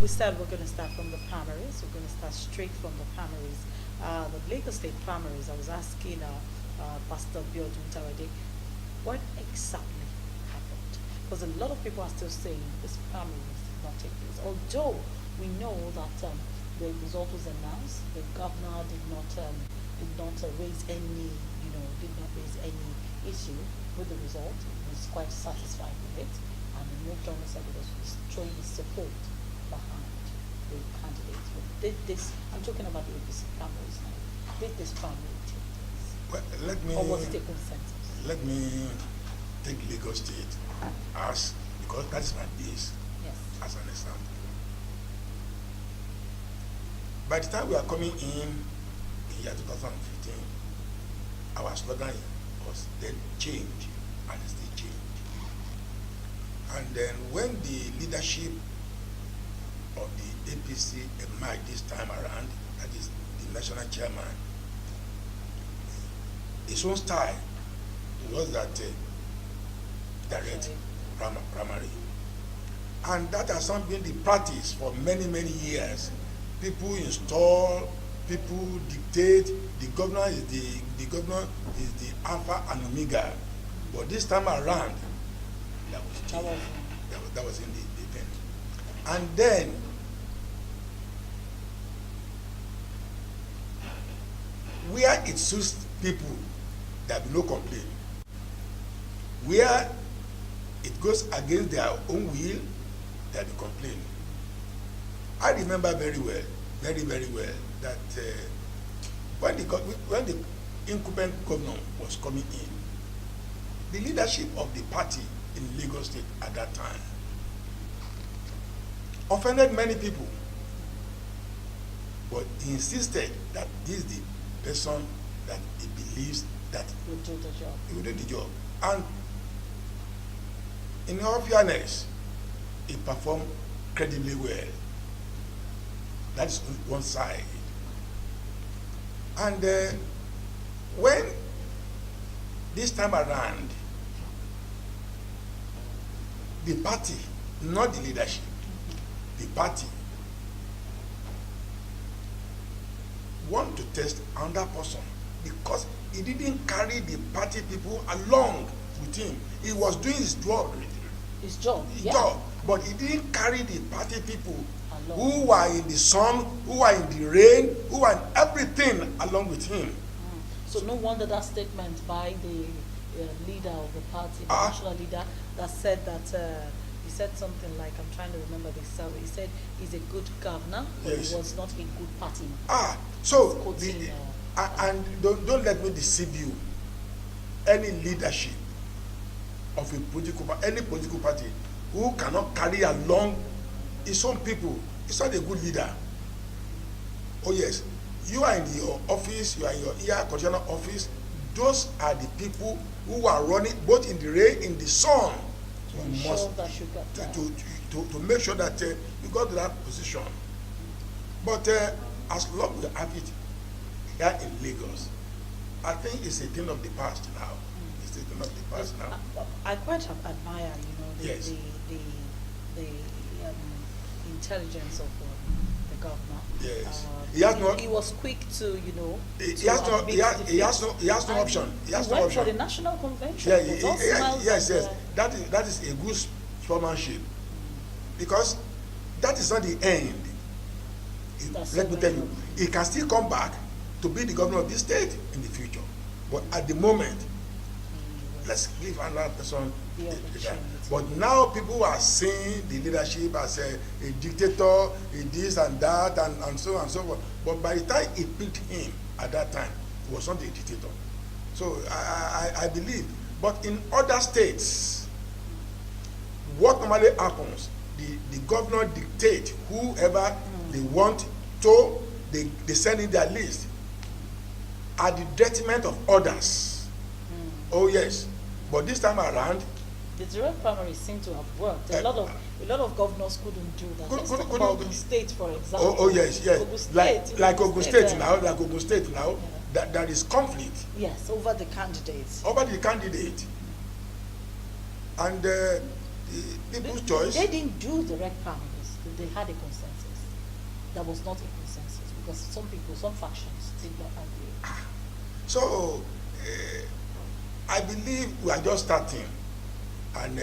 We said we're going to start from the primaries. We're going to start straight from the primaries. The Lagos State primaries, I was asking Pastor Biodun Tawede, what exactly happened? Because a lot of people are still saying this primaries did not take place. Although we know that the result was announced, the governor did not raise any, did not raise any issue with the result. He was quite satisfied with it, and the New York said it was showing his support behind the candidates. But did this, I'm talking about the APC primaries now, did this primary take place? Well, or was it a consensus? Let me take Lagos State as, because that is my base, Yes. as an example. By the time we are coming in year 2015, our slogan was then change, and still change. And then when the leadership of the APC emerged this time around, that is the national chairman, his own style was that direct primary. And that has not been the practice for many, many years. People install, people dictate, the governor is the alpha and omega. But this time around, that was changed. That was in the event. And then where it suits people, there will be no complaint. Where it goes against their own will, there will be complaint. I remember very well, very, very well, that when the incumbent governor was coming in, the leadership of the party in Lagos State at that time offended many people, but he insisted that this is the person that he believes that Will do the job. he will do the job. And in all fairness, he performed credibly well. That is one side. And when this time around, the party, not the leadership, the party want to test another person because he didn't carry the party people along with him. He was doing his job. His job, yeah. Job, but he didn't carry the party people who were in the sun, who were in the rain, who were in everything along with him. So no wonder that statement by the leader of the party, the national leader, that said that he said something like, I'm trying to remember this. He said he's a good governor, but yes. He was not a good party. So and don't let me deceive you. Any leadership of any political party who cannot carry along his own people is not a good leader. Oh yes, you are in your office, you are in your air conditioner office. Those are the people who are running both in the rain, in the sun. You must to make sure that you got to that position. But as long as we have it here in Lagos, I think it's a thing of the past now. It's a thing of the past now. I quite admire, yes. the intelligence of the governor. Yes. He was quick to, He has no option. He has no went option for the national convention. Yes. That is a good sportsmanship, because that is not the end. Let me tell you, he can still come back to be the governor of this state in the future. But at the moment, let's give another person the But now people are seeing the leadership as a dictator, a this and that, and so on and so forth. But by the time it picked him at that time, he was not a dictator. So I believe. But in other states, what normally happens, the governor dictate whoever they want to, they send in their list at the detriment of others. Oh yes. But this time around, the direct primaries seem to have worked. A lot of governors couldn't do that. Let's talk about Ogun State, for example. Oh yes. Ogun State, like Ogun State now, that there is conflict. Yes, over the candidates. Over the candidate, and the people's choice. They didn't do direct primaries. They had a consensus. there was not a consensus because some people, some factions did not agree. So, I believe we are just starting, and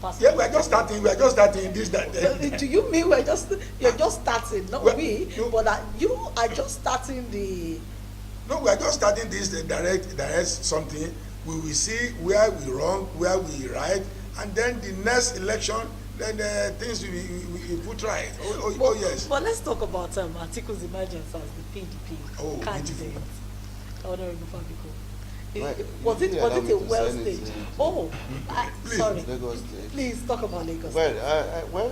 Pastor, yeah, we are just starting. We are just starting this that. do you mean you're just starting? Not we, no, but you are just starting the. No, we are just starting this direct something. We will see where we wrong, where we right, and then the next election, then things we put right. Oh yes. But let's talk about Atiku's emergence as the PDP candidate. Honorable Fabiku. Was it a well staged? Oh, sorry. Lagos State. Please talk about Lagos. Well,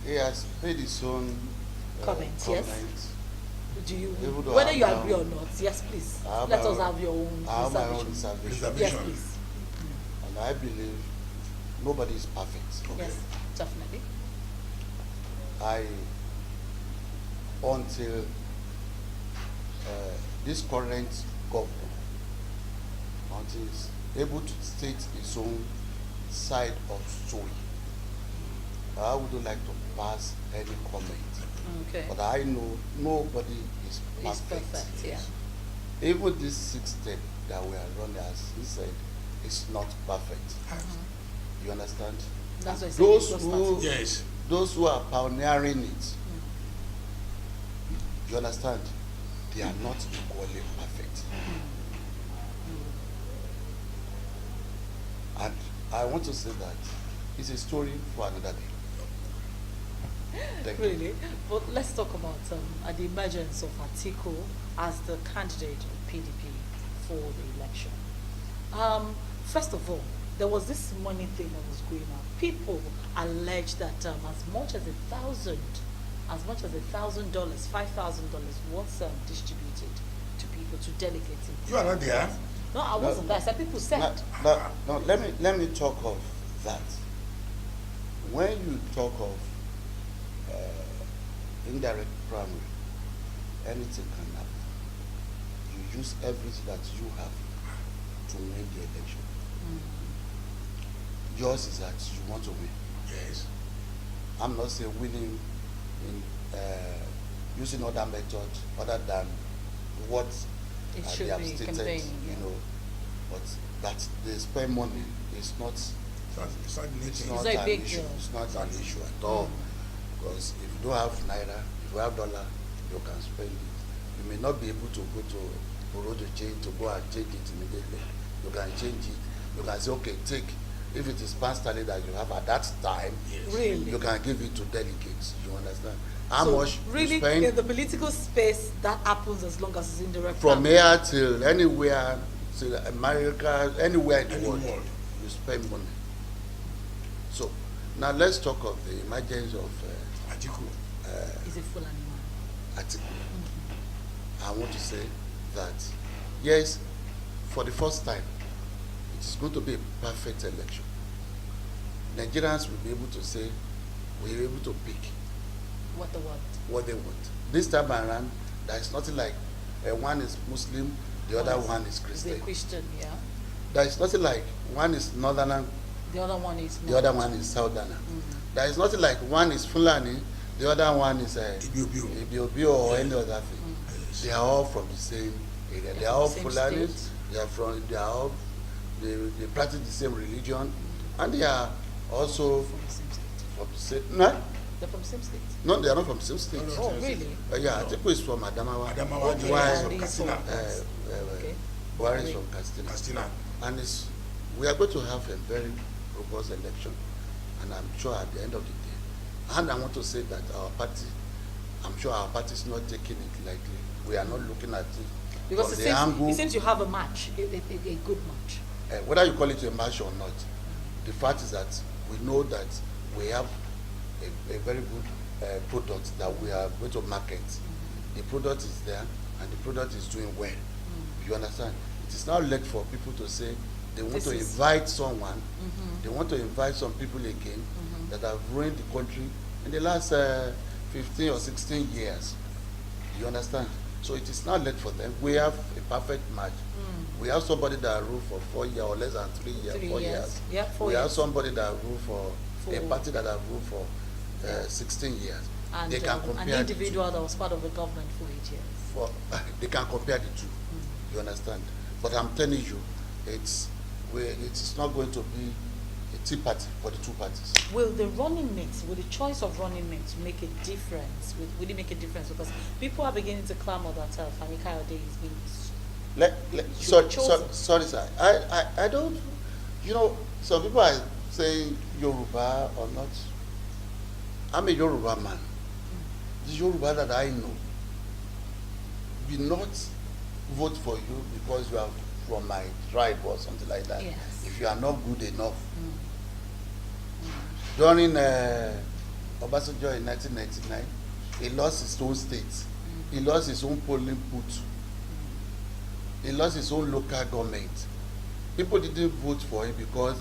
he has made his own comments. Yes. Do you, Whether whether you agree or not? Yes, please. Let us have your own I have my own reservation. Yes, please. And I believe nobody is perfect. Okay. Yes, definitely. Until this current government, until is able to state his own side of story, I would like to pass any comment. Okay. But I know nobody is It's perfect. perfect, yeah. Even this 6 step that we are running, as he said, is not perfect. You understand? That's why I said Those it was who, Yes. those who are pioneering it, you understand? They are not equally perfect. And I want to say that it's a story for another day. Thank you. Really? But let's talk about the emergence of Atiku as the candidate of PDP for the election. First of all, there was this money thing that was going on. People allege that as much as $1,000, $5,000 was distributed to people, to delegates. You are not there. No, I wasn't there. Some people said. No, let me talk of that. When you talk of indirect primary, anything can happen. You use everything that you have to win the election. Yours is that you want to win. Yes. I'm not saying winning in using other methods other than what It they should have be stated, campaigning, you know, but that they spend money is not. It's not It's anything. not not a an big issue. deal. It's not an issue at all. Because if you don't have naira, if you have dollar, you can spend it. You may not be able to go to borrow the change to go and change it immediately. You can change it. You can say, okay, take. If it is pound sterling that you have at that time, Yes. Really? you can give it to delegates. You understand? How So much really, you spend in the political space, that happens as long as it's indirect. from primary. here till anywhere, till America, anywhere in the Any world, world. you spend money. So now let's talk of the emergence of Atiku. Is it full animal? Atiku. I want to say that yes, for the first time, it is going to be a perfect election. Nigerians will be able to say, we're able to pick What the what? what they want. This time around, there is nothing like one is Muslim, the other one is Is Christian. a Christian, yeah. There is nothing like one is Northerner, The other one is the other one is Southerner. There is nothing like one is Fulani, the other one is Ibiobio. Ibiobio or any other thing. Yes. They are all from the same area. They are all from the Fulanis. state. They practice the same religion, and they are also from the same state. from the same. No, They're from the same state. no, they are not from the same state. No, no. Oh, really? Yeah, Atiku is from Adamawa. Adamawa, Okay, the one is and from he's Katsina. from- Okay. Buhari is from Katsina. Katsina. And we are going to have a very robust election, and I'm sure at the end of the day, and I want to say that our party, I'm sure our party is not taking it lightly. We are not looking at it Because from it the angle, seems you have a match, a good match. whether you call it a match or not. The fact is that we know that we have a very good product that we are going to market. The product is there, and the product is doing well. You understand? It is now late for people to say they want to invite someone, they want to invite some people again that have ruined the country in the last 15 or 16 years. You understand? So it is now late for them. We have a perfect match. We have somebody that ruled for 4 years or less than 3 years, 4 years. Yeah, 4 We years. have somebody that ruled for a For- party that have ruled for 16 years. And They can an compare individual that was part of the government for 8 years. they can compare the two. You understand? But I'm telling you, it's not going to be a tea party for the two parties. Will the running mates, will the choice of running mates make a difference? Will it make a difference? Because people are beginning to clamor that Fani Kayode is being Sorry, sir. I don't, some people are saying Yoruba or not. I'm a Yoruba man. The Yoruba that I know will not vote for you because you are from my tribe or something like that. Yes. If you are not good enough. During Obasanjo in 1999, he lost his own state. He lost his own polling booth. He lost his own local government. People didn't vote for him because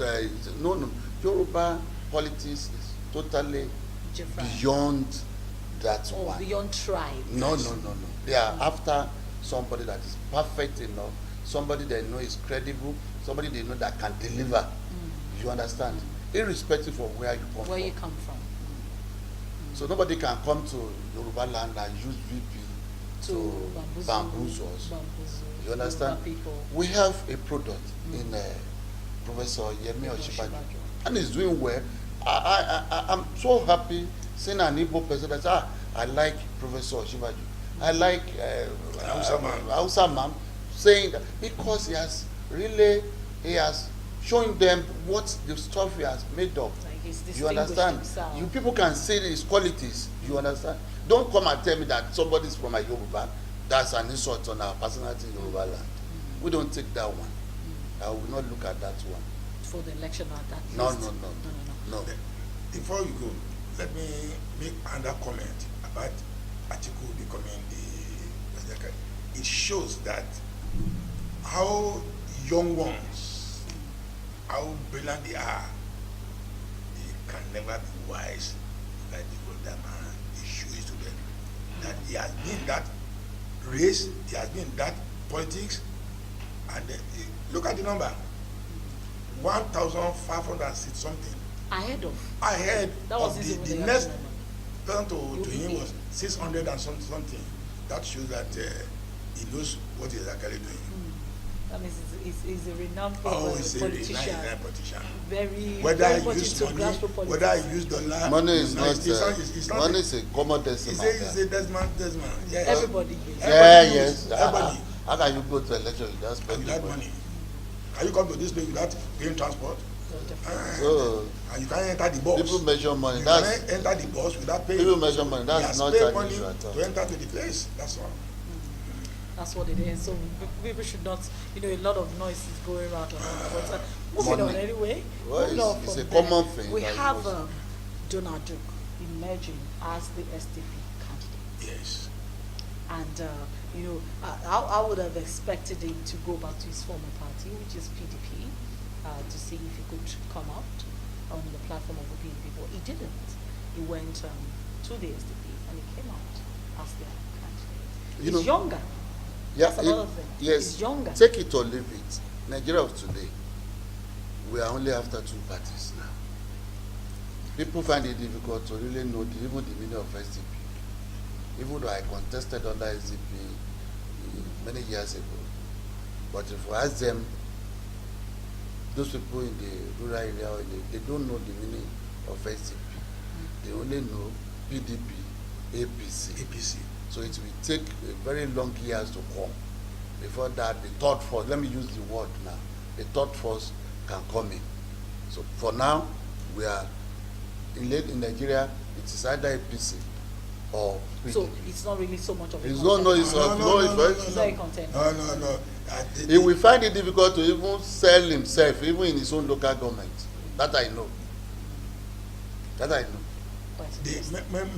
no, Yoruba politics is totally different. Beyond that one. Beyond tribe. No. They are after somebody that is perfect enough, somebody they know is credible, somebody they know that can deliver. You understand? Irrespective of where you come from. Where you come from. So nobody can come to Yoruba land and use VP to bamboozle us. You understand? We have a product in Professor Yemi Osinbajo, and he's doing well. I'm so happy seeing an Igbo person that says, I like Professor Osinbajo. I like Hausa man saying that because he has shown them what the stuff he has made up. Like you understand? Himself. You people can see his qualities. You understand? Don't come and tell me that somebody is from a Yoruba. That's an insult on our personality in Yoruba land. We don't take that one. I will not look at that one. For the election at that No. Before you go, let me make another comment about Atiku becoming the president. It shows that how young ones, how brilliant they are, they can never be wise like the older man. He shows to them that he has been that race, he has been that politics, and look at the number, 1,506 something. Ahead. That of was the next turn to him was 600 and something. That shows that he knows what he's actually doing. That means he's a renowned politician. Very Whether very he much used into money, grassroots whether he used dollar. Money is not. It's not Money is a common decimal. It's a Desmond. Yes. everybody. Yes. Everybody. How can you go to election without spending Without money? Can you come to this place without paying transport? So and you can't enter the bus. people measure money. You That's can't enter the bus without paying. people measure money. That's not pay an money issue at all. to enter to the place. That's all. That's what it is. So people should not, a lot of noise is going around. But moving on anyway. Well, moving on it's from a there, common thing. We that have goes- Donald Duke emerging as the SDP candidate. Yes. And I would have expected him to go back to his former party, which is PDP, to see if he could come out on the platform of the PDP, but he didn't. He went to the SDP and he came out as their candidate. He's younger. Yeah, That's another thing. Yes. He's younger. Take it or leave it. Nigeria of today, we are only after two parties now. People find it difficult to really know even the meaning of SDP. Even though I contested under SDP many years ago. But if you ask them, those people in the rural area, they don't know the meaning of SDP. They only know PDP, APC. So it will take a very long years to come before that the third force, let me use the word now, the third force can come in. So for now, we are in Nigeria, it is either APC or PDP. So it's not really so much of a It's contest. it's very content. No. He will find it difficult to even sell himself, even in his own local government. That I know.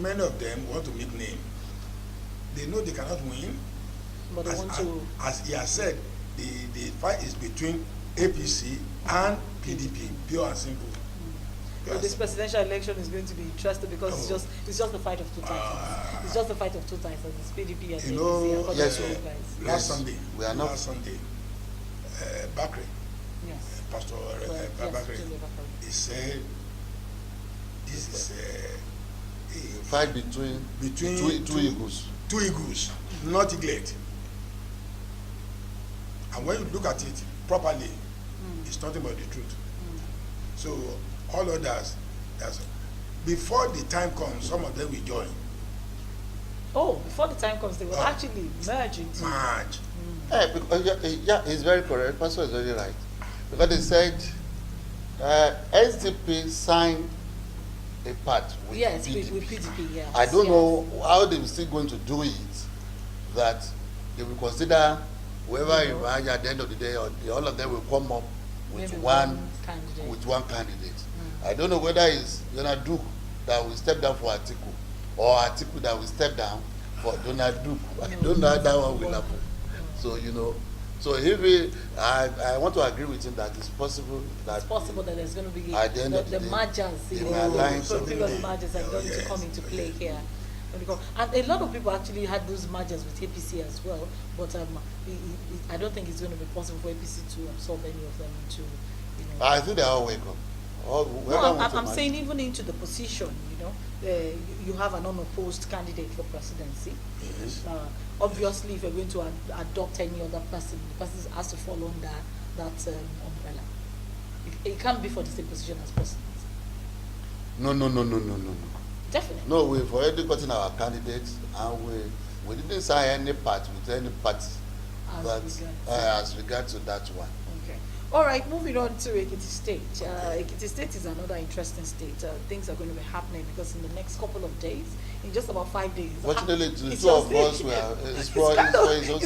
Many of them want to make name. They know they cannot win. But they want to. As he has said, the fight is between APC and PDP, pure and simple. But this presidential election is going to be interesting because it's just the fight of two titans. It's just the fight of two titans. It's PDP and APC. Yes, last Sunday, Bakri, Yes. Pastor Bakri, he said this is fight between two eagles. Two eagles, not eaglet. And when you look at it properly, it's nothing but the truth. So all others, before the time comes, some of them will join. Oh, before the time comes, they will actually merge into. Merge. Yeah, because, yeah, he's very correct. Pastor is very right. Because they said SDP signed a part with PDP. With PDP, yes. I don't know how they will still going to do it, that they will consider whoever emerge at the end of the day, or all of them will come up with one candidate. I don't know whether it's Donald Duke that will step down for Atiku, or Atiku that will step down for Donald Duke. I don't know how that one will happen. So, you know, so if I want to agree with him that it's possible that there's going to be at the end of the day, mergers, previous mergers are going to come into play here. And a lot of people actually had those mergers with APC as well, but I don't think it's going to be possible for APC to absorb any of them into, you know. I think they are all welcome. I'm saying even into the position, you know, you have an unopposed candidate for presidency. Yes. Obviously, if you're going to adopt any other person, the person has to fall under that umbrella. It can't be for the same position as president. No. Definitely. No, we've already gotten our candidates, and we didn't sign any part with any party as regards to that one. Okay. All right, moving on to Ekiti State. Ekiti State is another interesting state. Things are going to be happening because in the next couple of days, in just about 5 days. Fortunately, the two of us it's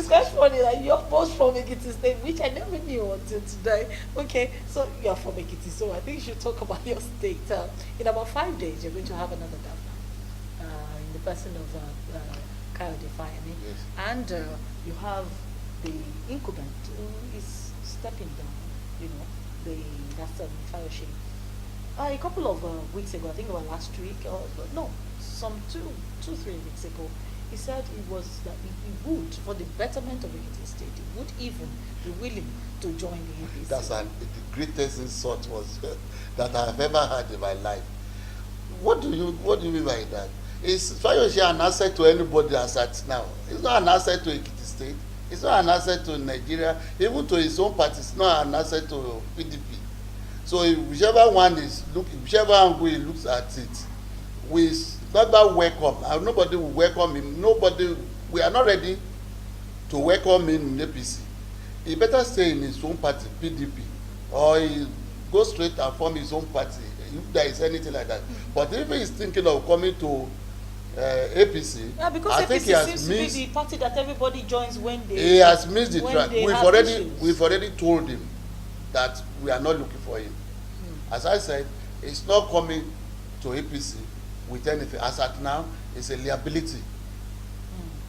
quite funny that you're both from Ekiti State, which I never knew until today. Okay, so you're from Ekiti, so I think you should talk about your state. In about 5 days, you're going to have another governor in the person of Kayode Fayemi. Yes. And you have the incumbent who is stepping down. You know, that's Fayoshe. A couple of weeks ago, I think about last week, some 2-3 weeks ago, he said he would, for the betterment of Ekiti State, he would even be willing to join the APC. That's the greatest insult that I've ever heard in my life. What do you mean by that? Is Fayoshe an asset to anybody as at now? It's not an asset to Ekiti State. It's not an asset to Nigeria, even to his own party. It's not an asset to PDP. So whichever one is whichever angle he looks at it, we never welcome. And nobody will welcome him. We are not ready to welcome him in APC. He better stay in his own party, PDP, or he go straight and form his own party if there is anything like that. But if he is thinking of coming to APC, because I APC think he has seems missed. to be the party that everybody joins when they. He has missed the track. Issues. We've already told him that we are not looking for him. As I said, it's not coming to APC with anything. As at now, it's a liability.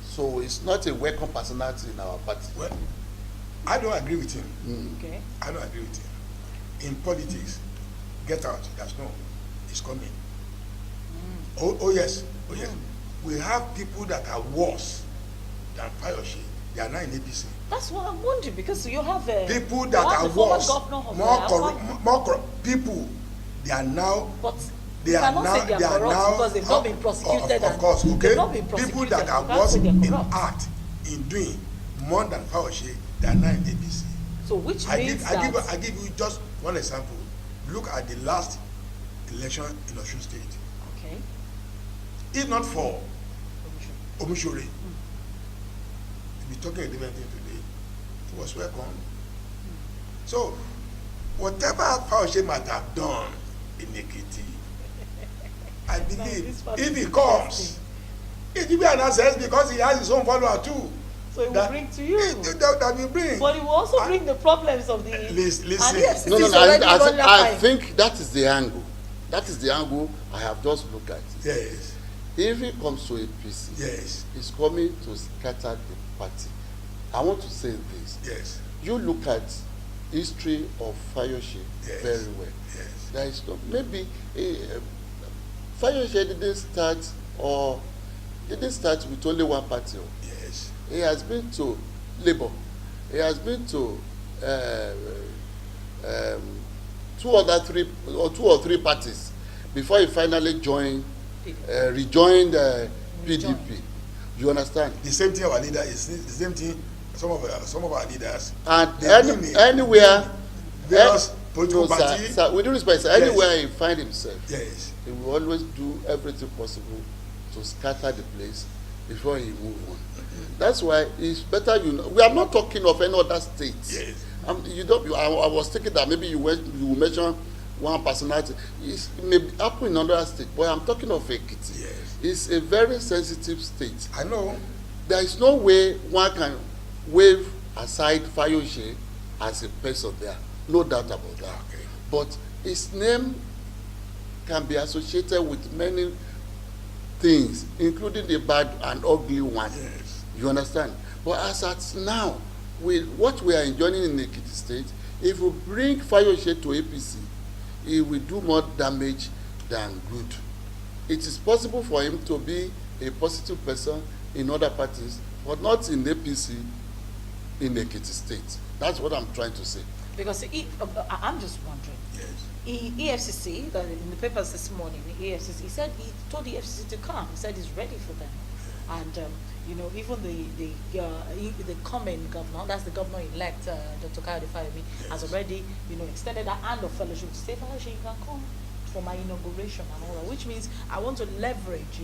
So it's not a welcome personality in our party. Well, I don't agree with him. Okay. I don't agree with him. In politics, get out. That's no. It's coming. Oh yes. We have people that are worse than Fayoshe. They are not in APC. That's what I'm wondering, because you have people that are worse, more corrupt people. They are now. But they are now. They are now because they've not been prosecuted. Of course, okay. They've not been prosecuted. People that are worse in act, in doing more than Fayoshe, they are not in APC. So which means I give you just one example. Look at the last election in Osun State. Okay. If not for Omishore, we'll be talking a different thing today. It was welcome. So, whatever Fayoshe might have done in Ekiti, I believe if he comes, it will be an access because he has his own follower too. So it will bring to you. That will bring. But it will also bring the problems of the. Listen. Yes, No. I think that is the angle. That is the angle I have just looked at. Yes. If he comes to APC, yes, he's coming to scatter the party. I want to say this. Yes. You look at history of Fayoshe very well. Yes. There is no, maybe Fayoshe didn't start with only one party. Yes. He has been to Labour. He has been to two or three parties before he finally joined rejoined PDP. Rejoined. You understand? The same thing our leader is the same thing. Some of our leaders. And anywhere. Various political no, party. Sir, with due respect, sir, Yes. anywhere he find himself, Yes. he will always do everything possible to scatter the place before he move on. That's why it's better we are not talking of any other states. Yes. I was thinking that maybe you will mention one personality. It may happen in another state, but I'm talking of Ekiti. Yes. It's a very sensitive state. I know. There is no way one can wave aside Fayose as a person there. No doubt about that. Okay. But his name can be associated with many things, including the bad and ugly one. Yes. You understand? But as at now, with what we are enjoying in Ekiti State, if we bring Fayose to APC, it will do more damage than good. It is possible for him to be a positive person in other parties, but not in APC in Ekiti State. That's what I'm trying to say. Because I'm just wondering. Yes. EFCC, in the papers this morning, EFCC, he said he told the EFCC to come. He said he's ready for them. And, even the coming governor, that's the governor-elect, Dr. Kayode Fayemi, has already, extended a hand of fellowship to say, Fayose, you can come for my inauguration and all that, which means I want to leverage,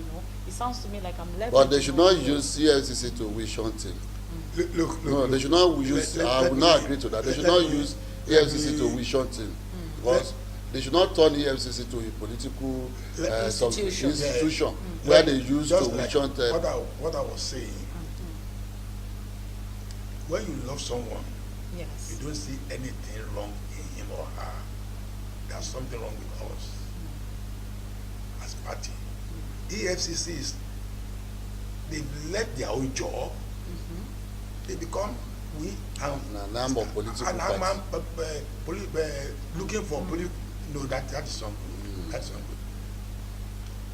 It sounds to me like I'm leveraging. But they should not use EFCC to wish hunting. Look. No, they should not use. I will not agree to that. They should not use EFCC to wish hunting, because they should not turn EFCC to a political institution where they use to wish hunt. What I was saying, when you love someone, Yes. you don't see anything wrong in him or her. There's something wrong with us as party. EFCC they've left their own job. They become a number of political parties. Looking for political. No, that is not good. That's not good.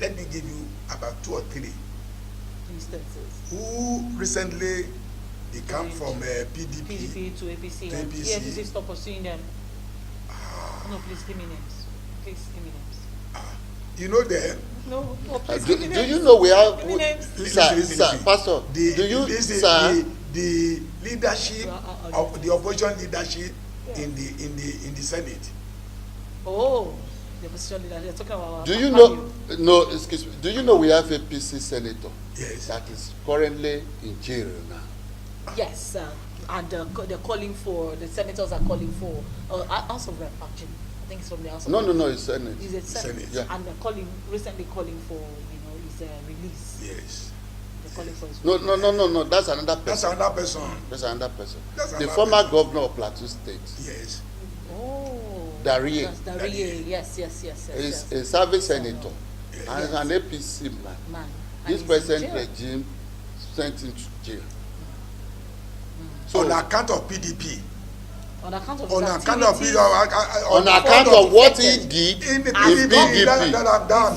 Let me give you about 2 or 3 Instances. who recently they come from PDP. PDP to APC. To And APC. EFCC stop pursuing them. No, please give me names. Please give me names. You know them. No, please Do give me names. you know we have? Give me names. Sir, Pastor, do you, sir? The leadership Well, of the opposition leadership in the Senate. Oh, the opposition leader. You're talking about. Do you know? No, excuse me. Do you know we have a PC senator Yes. that is currently in jail now? Yes, and they're calling for, the senators are calling for House of Rep actually. I think it's from the House of Rep. No, it's Senate. He's a Senate. Senate. Yeah. And they're recently calling for, his release. Yes. They're calling for his No. release. That's another person. That's another person. That's another person. That's The another former person. governor of Plateau State, Oh. Yes. Darie, That's Darie. Yes. is a service senator Yes. and is an APC man. Man. And This he's in present jail. regime sent him to jail. On account of PDP. On account of On his account of activities. On account of what he did in the in PDP. PDP.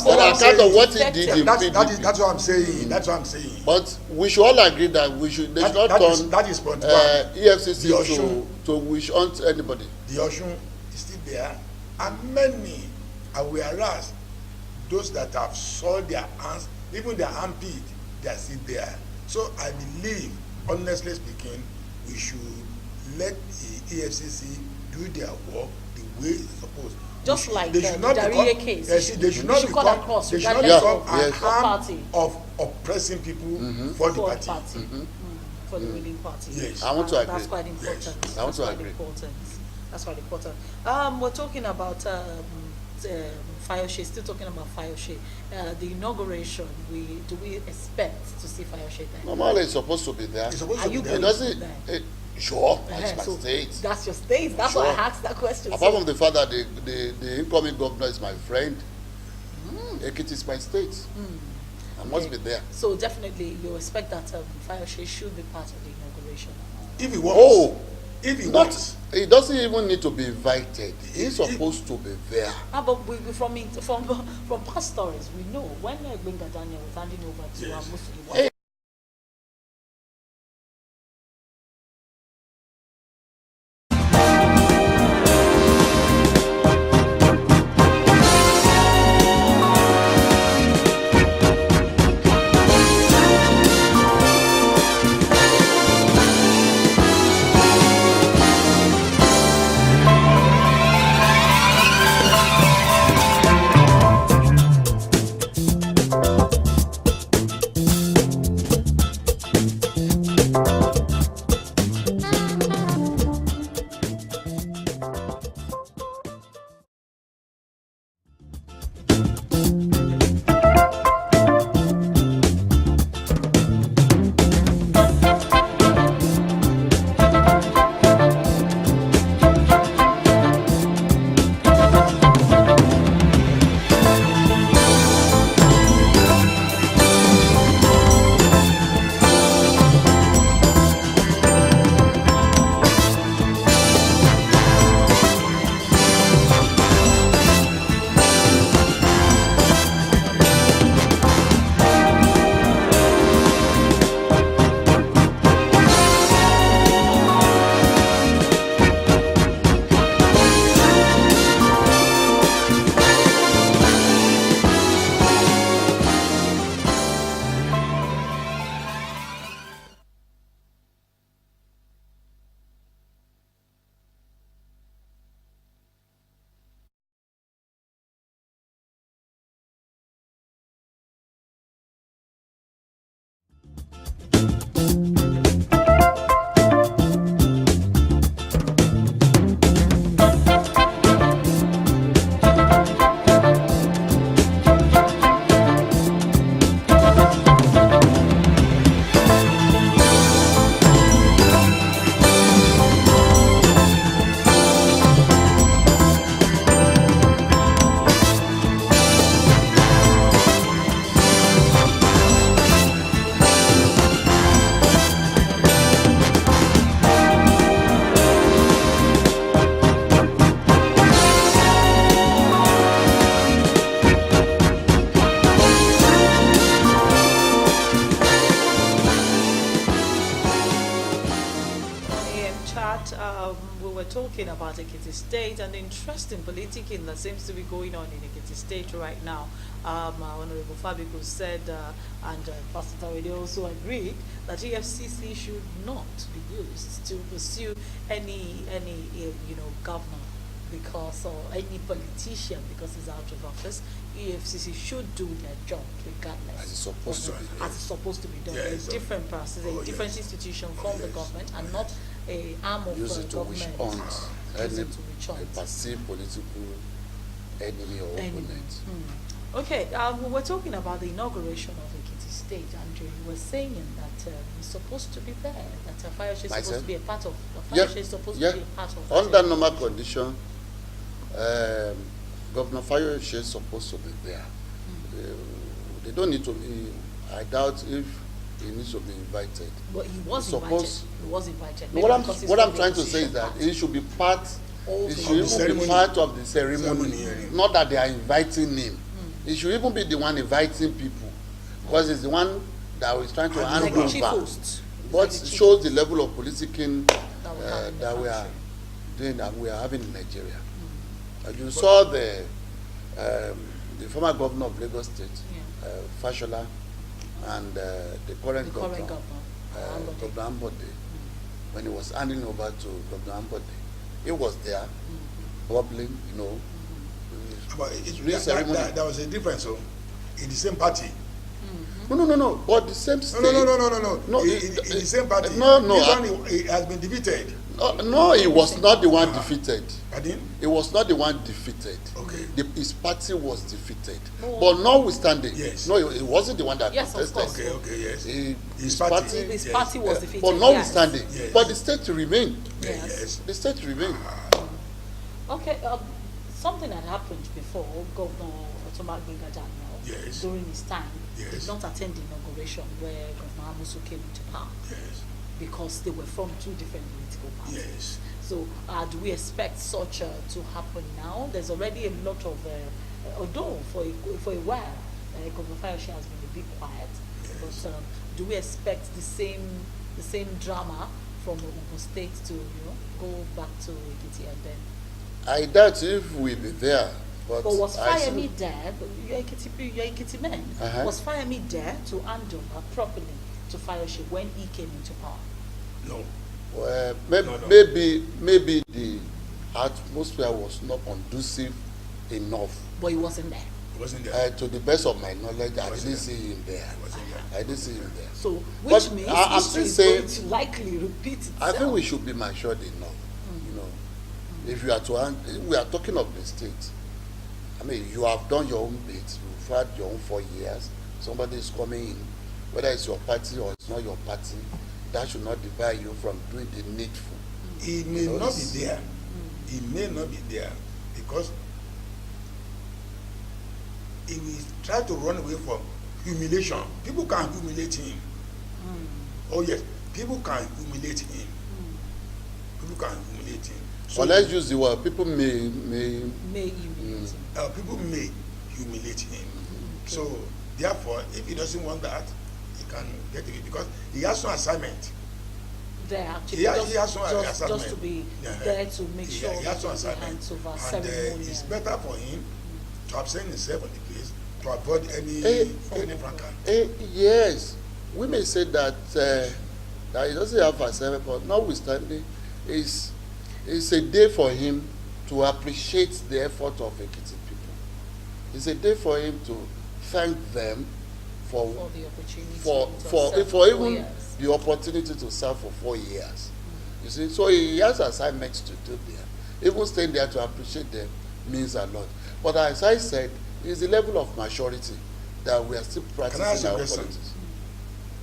On account of what he did in PDP. That's what I'm saying. That's what I'm saying. But we should all agree that they should not turn that is point one. EFCC The Osun. to wish hunt anybody. The Osun is still there, and many are whereas those that have sold their hands, even their armpit, they are still there. So I believe, honestly speaking, we should let the EFCC do their work the way it's supposed. Just like they the should not Darie become, case. Yes, they should not cut become, across they should not regardless become of an yes. arm party. of oppressing people for the party. For the ruling party. Yes. I want to agree. That's quite important. Yes. I want to That's quite agree. important. That's quite important. We're talking about Fayose. Still talking about Fayose. The inauguration. Do we expect to see Fayose there? Normally, it's supposed to be there. It's supposed Are to be you there. It doesn't. Sure, that's my So state. that's your state. That's Sure. why I asked that question. Apart from the fact that the incoming governor is my friend, Ekiti is my state. I must be there. So definitely, you expect that Fayose should be part of the inauguration. If he wants. Oh, If he not. wants. He doesn't even need to be invited. He's supposed to be there. But from past stories, we know when Benga Daniel was handing over to Yes. Muslim. Hey. that, we were talking about Ekiti State and the interesting politicking that seems to be going on in Ekiti State right now. Honorable Fabiku said, and Pastor Tawede also agreed, that EFCC should not be used to pursue any governor because, or any politician because he's out of office. EFCC should do their job regardless. As it's supposed to be. As it's supposed to be done. Yes, a different process, a different institution from the government, and not a arm of Use the it to which government. hunt Use any it to which hunt. a perceived political enemy or opponent. Okay, we were talking about the inauguration of Ekiti State, and you were saying that it's supposed to be there, that Fayose is supposed to be a part of. Fayose is supposed to be a part of. Under normal condition, Governor Fayose is supposed to be there. They don't need to be. I doubt if he needs to be invited. But he was invited. He was invited. No, what I'm trying to say is that he should be part. He should even be part of the ceremony. Not that they are inviting him. He should even be the one inviting people, because he's the one that is trying to hand over. What shows the level of politicking that we are doing, that we are having in Nigeria. You saw the former governor of Lagos State, Fashola, and the current governor, Governor Ambode, when he was handing over to Governor Ambode, he was there, bubbling, But there was a difference, in the same party. No. But the same state. No. In the same party. No. This one he has been defeated. No, he was not the one defeated. Pardon? He was not the one defeated. Okay. His party was defeated. But notwithstanding, yes. No, he wasn't the one that protested. protested. Okay, yes. His party. His party was defeated. But notwithstanding, yes. but the state remained. Yes. The state remained. Okay, something that happened before Governor Otomac Daniel, yes. during his time, yes. did not attend the inauguration where Governor Amusu came into power. Yes. Because they were from two different political parties. Yes. So do we expect such to happen now? There's already a lot of, although for a while, Governor Fayose has been a bit quiet, yes. But do we expect the same drama from Ogun State to go back to Ekiti and then? I doubt if we'll be there. But was Fayemi there? You're Ekiti men. Was Fayemi there to hand over properly to Fayose when he came into power? No. Well, maybe the atmosphere was not conducive enough. But he wasn't there. He wasn't there. To the best of my knowledge, I didn't see him there. I didn't see him there. So, which means history is going to likely repeat itself. I think we should be matured enough. If you are we are talking of the state. I mean, you have done your own bit. You've had your own 4 years. Somebody is coming in, whether it's your party or it's not your party. That should not divide you from doing the needful. He may not be there. He may not be there because he will try to run away from humiliation. People can humiliate him. Oh yes, people can humiliate him. People can humiliate him. So let's use the word. People may humiliate him. People may humiliate him. So therefore, if he doesn't want that, can get it because he has no assignment. There actually, he has no assignment. Just to be there to make sure he has no assignment. And it's better for him to abstain himself on the place to avoid any fracas. Yes, we may say that that he doesn't have assignment, but notwithstanding, it's a day for him to appreciate the effort of Ekiti people. It's a day for him to thank them for the opportunity for even the opportunity to serve for 4 years. You see, so he has assignments to do there. Even staying there to appreciate them means a lot. But as I said, it's the level of maturity that we are still practicing our politics.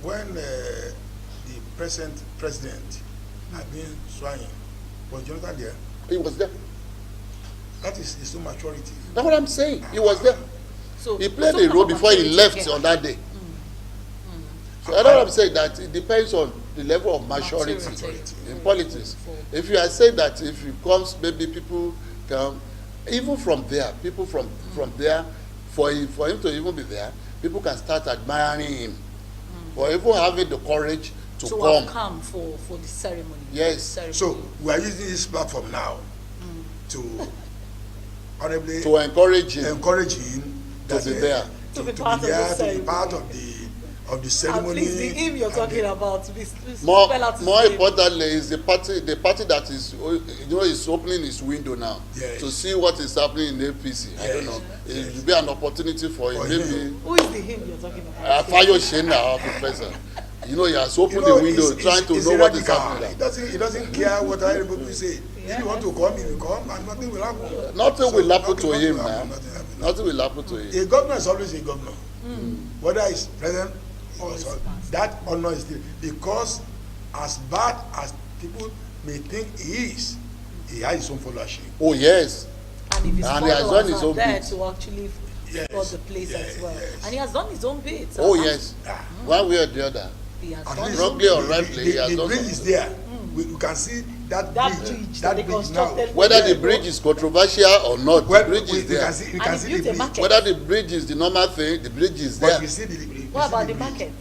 When the present president had been sworn in, was Jonathan there? He was there. That is his maturity. That's what I'm saying. He was there. So he played a role before he left on that day. So I know what I'm saying, that it depends on the level of maturity in politics. If you are saying that if he comes, maybe people come, even from there, people from there, for him to even be there, people can start admiring him. For even having the courage to so come. I've come for the ceremony. Yes. Ceremony. So we are using this platform now to honorably To encourage him. encourage him To be there. To be part of the to be ceremony. part of the At ceremony. least the hymn you're and talking the- about. Please More spell out his more name. importantly is the party that is is opening its window now Yes. to see what is happening in APC. I don't Yes. know. It Yes. will be an opportunity for him. For Maybe him. Who is the hymn you're talking about? Fayose, our professor. He has opened You know, the window, trying to he's know a what is radical. happening. He doesn't care what other people say. Yeah. If you want to come, he will come, and nothing will happen. Nothing will happen nothing to him will now. happen, nothing happen. Nothing will happen to him. A governor is always a governor, whether he's president or so. That honor is still, because as bad as people may think he is, he has his own followership. Oh yes. And if his And he has followers done his are own there bit. to actually Yes, for the place yes, as well. yes. And he has done his own bit. Oh yes. Ah. One way or the other. He has At done least his own Wrongly or bit. rightly, he has the done bridge is something. there. We can see that That bridge. bridge That that they bridge now. constructed. Whether Yeah. the bridge is controversial or not, Well, the bridge we is there. can see, we And can he see built the a bridge. market. Whether the bridge is the normal thing, the bridge is But there. we see the What about the bridge. market?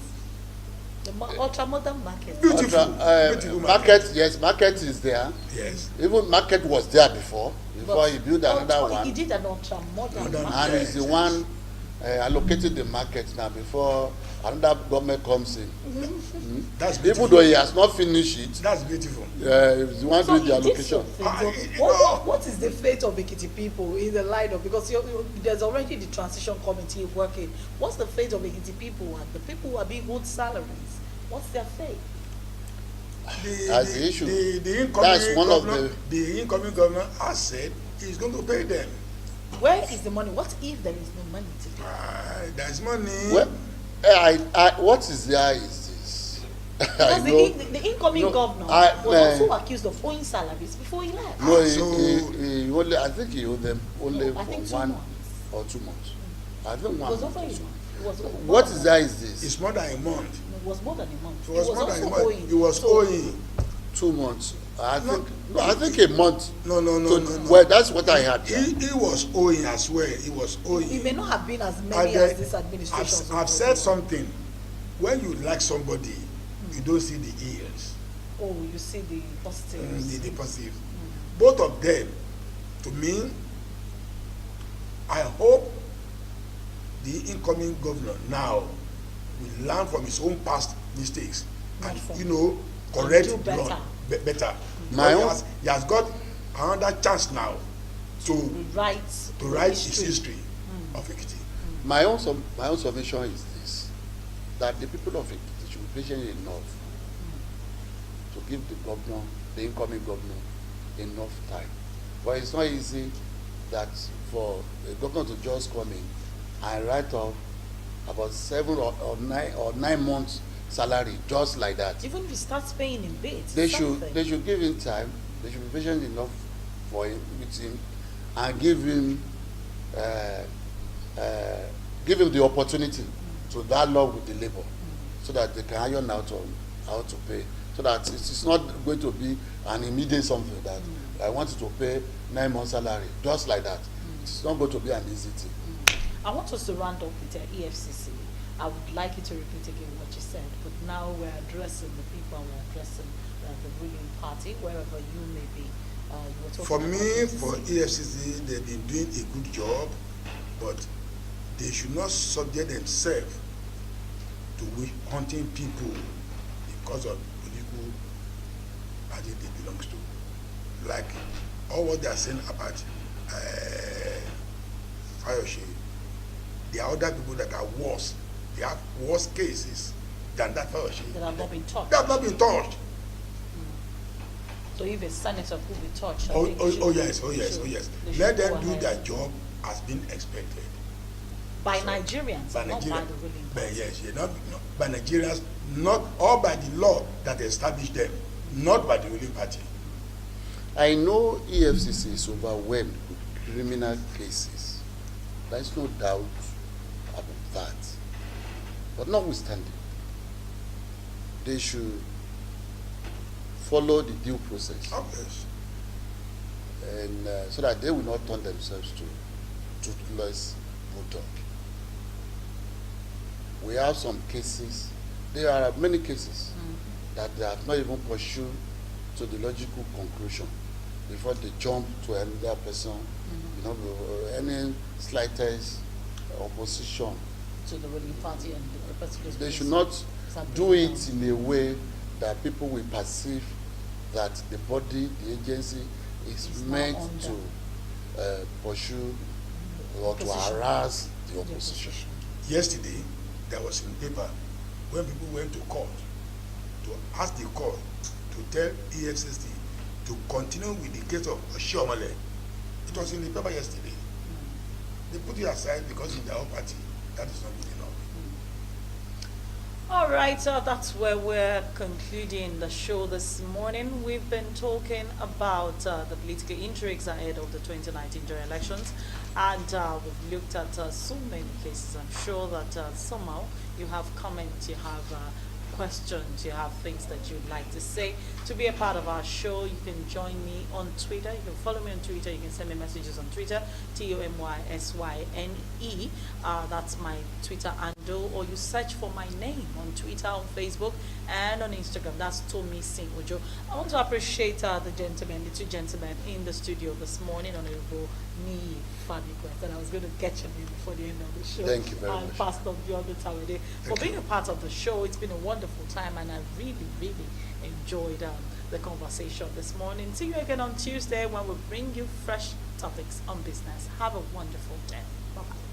The ultra modern market. Beautiful, Ultra, beautiful market, yes, market is there. Yes. Even market was there before But he built another ultra- one. He did an ultra modern Modern market. And he's the one allocated the market now before another government comes in. That's Even beautiful. though he has not finished it, That's beautiful. he's the one So doing the he did some allocation. things. Ah, So you what, know- what is the fate of Ekiti people in the line of, because there's already the transition committee working. What's the fate of Ekiti people and the people who are being owed salaries? What's their fate? That's the issue. The incoming That's one of governor, the incoming governor has said he's going to pay them. Where is the money? What if there is no money to pay? There's money. Well, what is there is this. I Because know. the incoming No, governor I- was also accused of owing salaries before he left. No, So- he only, I think he owed them only No, I for think 2 1 months. or 2 months. I think It 1 was month. over or a so. month. It was more What than is a there month. is this. It's more than a month. It was more than a month. It was more than also a month. owing. It was So- owing. 2 months. I No. think I think a month. No. Well, that's what I had. Yeah. He was owing as well. He was owing. It may not have been as And many then as this administration. I've said something. When you like somebody, you don't see the ills, Oh, you see the positives. the positive. Both of them, to me, I hope the incoming governor now will learn from his own past mistakes Not and, from- correct do better. wrong, better. My Because own- he has got another chance now to Right. write his history of Ekiti. My own submission is this: that the people of Ekiti should be patient enough to give the incoming governor, enough time. But it's not easy that for a governor to just come in and write off about 7 or 9 months salary just like that. Even if he starts paying in bits. They something. should give him time. They should be patient enough for him with him and give him the opportunity to dialogue with the labor so that they can iron out on how to pay, so that it's not going to be an immediate something that I want you to pay 9 months salary just like that. It's not going to be an easy thing. I want us to round up with the EFCC. I would like you to repeat again what you said, but now we're addressing the people, we're addressing the ruling party, wherever you may be. You were talking For about me, EFCC. for EFCC, they've been doing a good job, but they should not subject themselves to hunting people because of political party they belong to. Like all what they are saying about Fayose, there are other people that are worse. They have worse cases than that Fayose. that have not been touched. They have not been touched. So if a senator could be touched, I Oh, think oh, they should- oh yes, they should Let go them do ahead. their job as been expected. By So, Nigerians, by not by Nigeria, the ruling but party. yes, not by Nigerians, not or by the law that established them, not by the ruling party. I know EFCC is overwhelmed with criminal cases. There is no doubt about that. But notwithstanding, they should follow the due process, Obvious. and so that they will not turn themselves to toothless bulldog. We have some cases. There are many cases that they have not even pursued to the logical conclusion before they jump to another person. You know, any slightest opposition, To the ruling party and the person who's they being should not sued. do it in a way that people will perceive that the body, the agency is It's not meant under. to pursue or to Opposition. harass the The opposition. Yesterday, there was in the paper when people went to court to ask the court to tell EFCC to continue with the case of Oshiomhole. It was in the paper yesterday. They put it aside because in their own party, that is not good enough. All right, so that's where we're concluding the show this morning. We've been talking about the political intrigues ahead of the 2019 general elections, and we've looked at so many cases. I'm sure that somehow you have comments, you have questions, you have things that you'd like to say. To be a part of our show, you can join me on Twitter. You can follow me on Twitter. You can send me messages on Twitter, TOMYSYNE. That's my Twitter handle. Or you search for my name on Twitter, on Facebook, and on Instagram. That's Tomisin Ojo. I want to appreciate the two gentlemen in the studio this morning, Honorable Niyi, Fabiku. I thought I was going to get your name before the end of the show. Thank you very and much. Pastor Biodun Tawede for being a part of the show. It's been a wonderful time, and I really, really enjoyed the conversation this morning. See you again on Tuesday when we bring you fresh topics on business. Have a wonderful day. Bye-bye.